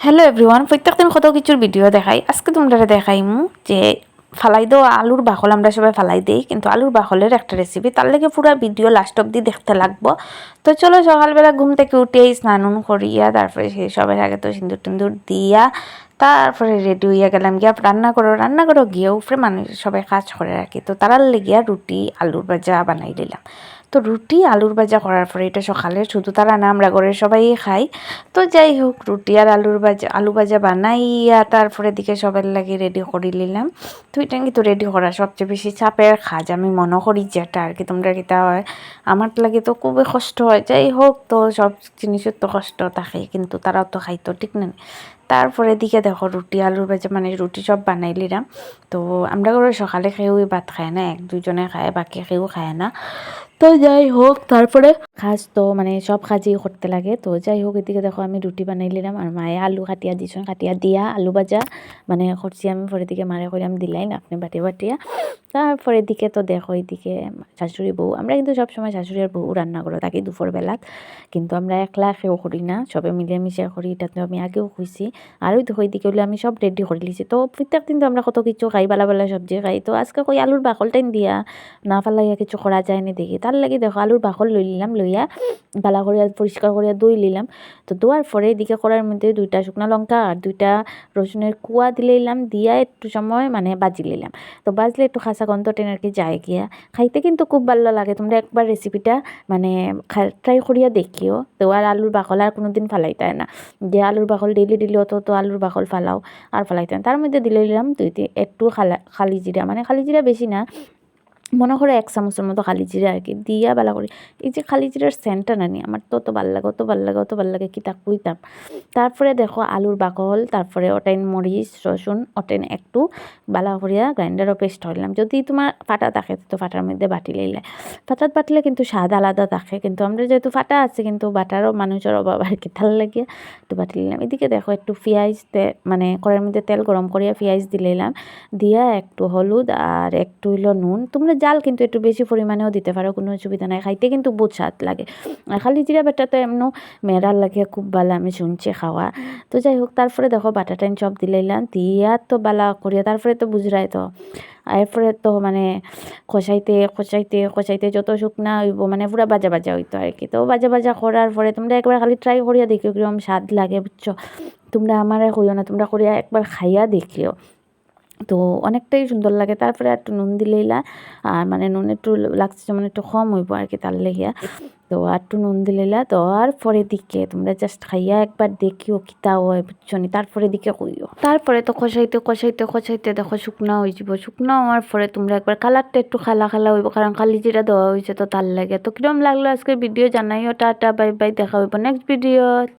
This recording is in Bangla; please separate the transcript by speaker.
Speaker 1: হ্যালো এভরিওয়ান, প্রত্যেকদিন কত কিছুর ভিডিও দেখাই। আজকে তোমরা দেখাইমু যে ফালাই দেওয়া আলুর বাকল আমরা সবাই ফালাই দিই, কিন্তু আলুর বাকলের একটা রেসিপি। তার লাগে পুরো ভিডিও লাস্ট অব্দি দেখতে লাগবো। তো চলো, সকালবেলা ঘুম থেকে উঠেই স্নান করিয়া তারপরে সেই সবের আগে তো সিঁদুর টিন্দুর দিয়া তারপরে রেডি হইয়া গেলাম গিয়া রান্না করো গিয়ে উপরে মানুষ সবাই কাজ করে রাখি। তো তারার লেগিয়া রুটি আলুর ভাজা বানাই দিলাম। তো রুটি আলুর ভাজা করার পরে এটা সকালে শুধু তারা না, আমরা ঘরের সবাই খাই। তো যাই হোক, রুটি আর আলু ভাজা বানাইয়া তারপরে দিকে সবার লাগে রেডি করে নিলাম। তো এটা কিন্তু রেডি করা সবচেয়ে বেশি চাপের কাজ আমি মনে করি, যেটা আর কি তোমরা কিতা হয়। আমার লাগে তো খুবই কষ্ট হয়। যাই হোক, তো সব জিনিসের তো কষ্ট থাকে, কিন্তু তারাও তো খাইতো, ঠিক না? তারপরে দিকে দেখো রুটি আলুর ভাজা মানে রুটি সব বানাই নিলাম। তো আমরা করে সকালে খেয়েও ভাত খায় না, এক দুজনে খায়, বাকি খেয়েও খায় না। তো যাই হোক, তারপরে খাস তো মানে সব কাজই করতে লাগে। তো যাই হোক, এদিকে দেখো আমি রুটি বানাই নিলাম আর মায়ে আলু কাটিয়া দিয়েছেন, কাটিয়া দিয়া আলু ভাজা মানে করছি আমি। পরে দিকে মারে করিলাম দিলাই না আপনি বাটিয়া। তারপরে দিকে তো দেখো এইদিকে শাশুড়ি বউ, আমরা কিন্তু সবসময় শাশুড়ি আর বউ রান্না করে থাকি দুপুরবেলাত, কিন্তু আমরা একলা কেউ করি না, সবে মিলেমিশে করি। এটা তো আমি আগেও খুঁজছি। আর ওই দেখো এইদিকে হলে আমি সব রেডি করে লিছি। তো প্রত্যেক দিন তো আমরা কত কিছু খাই, বালা বালা সবজি খাই। তো আজকে কই আলুর বাকলটাই দিয়া না ফালাইয়া কিছু করা যায়নি দেখি, তার লাগে দেখো আলুর বাকল লইয়া বালা করিয়া পরিষ্কার করিয়া ধুই নিলাম। তো ধোয়ার পরে এদিকে করার মধ্যে 2টা শুকনো লঙ্কা আর 2টা রসুনের কুয়া দিলাম, দিয়া একটু সময় মানে বাজি নিলাম। তো বাজলে একটু খাসা গন্ধ টেনে আর কি যায় গিয়া, খাইতে কিন্তু খুব ভালো লাগে। তোমরা একবার রেসিপিটা মানে ট্রাই করিয়া দেখিও। তো আর আলুর বাকল আর কোনোদিন ফালাইতে হয় না, যে আলুর বাকল ডেলি অত তো আলুর বাকল ফালাও আর ফালাইতে হয়। তার মধ্যে দিলাম একটু খালি জিরা, মানে খালি জিরা বেশি না, মনে করো 1 চামচের মতো খালি জিরা আর কি দিয়া বালা করি। এই যে খালি জিরার সেন্টটা নানি আমার তো অত ভাল লাগে, অত ভাল লাগে কি তা কইতাম। তারপরে দেখো আলুর বাকল, তারপরে ওটাইন মরিচ রসুন ওটাইন একটু বালা করিয়া গ্রাইন্ডারও পেস্ট হইলাম। যদি তোমার ফাটা থাকে তো ফাটার মধ্যে বাটি লইলে, ফাটাত বাটলে কিন্তু স্বাদ আলাদা থাকে, কিন্তু আমরা যেহেতু ফাটা আছে কিন্তু বাটারও মানুষের অভাব আর কি, তার লাগিয়ে একটু বাটি নিলাম। এদিকে দেখো একটু পেঁয়াজ মানে কড়াইয়ের মধ্যে তেল গরম করিয়া পেঁয়াজ দিলাম, দিয়া একটু হলুদ আর একটু হইলো নুন। তোমরা জাল কিন্তু একটু বেশি পরিমাণেও দিতে পারো, কোনো অসুবিধা নাই, খাইতে কিন্তু বহুত স্বাদ লাগে। আর খালি জিরা বাটা তো এমনও মেয়েরার লাগে খুব ভালো, আমি শুনছি খাওয়া। তো যাই হোক, তারপরে দেখো বাটাটাইন সব দিলাম, দিয়া তো বালা করিয়া তারপরে তো বুঝরাই তো, এরপরে তো মানে কষাইতে যত শুকনা হইব মানে পুরা বাজা হইতো আর কি। তো বাজা করার পরে তোমরা একবার খালি ট্রাই করিয়া দেখিও কিরকম স্বাদ লাগে, বুঝছো? তোমরা আমার কইও না, তোমরা করিয়া একবার খাইয়া দেখিও। তো অনেকটাই সুন্দর লাগে। তারপরে একটু নুন দিলেইলা, আর মানে নুন একটু লাগছে যেমন একটু কম হইব আর কি, তার লেগিয়া তো একটু নুন দিলেইলা। তো আর পরে দিকে তোমরা জাস্ট খাইয়া একবার দেখিও কিতা হয়, বুঝছো নি? তারপরে দিকে কইও। তারপরে তো কষাইতে দেখো শুকনা হয়ে যাব। শুকনা হওয়ার পরে তোমরা একবার কালারটা একটু খালা হইব, কারণ খালি জিরা দেওয়া হয়েছে তো তার লাগে। তো কিরম লাগলো আজকের ভিডিও জানাইও। টাটা বাই বাই, দেখা হইব নেক্সট ভিডিও।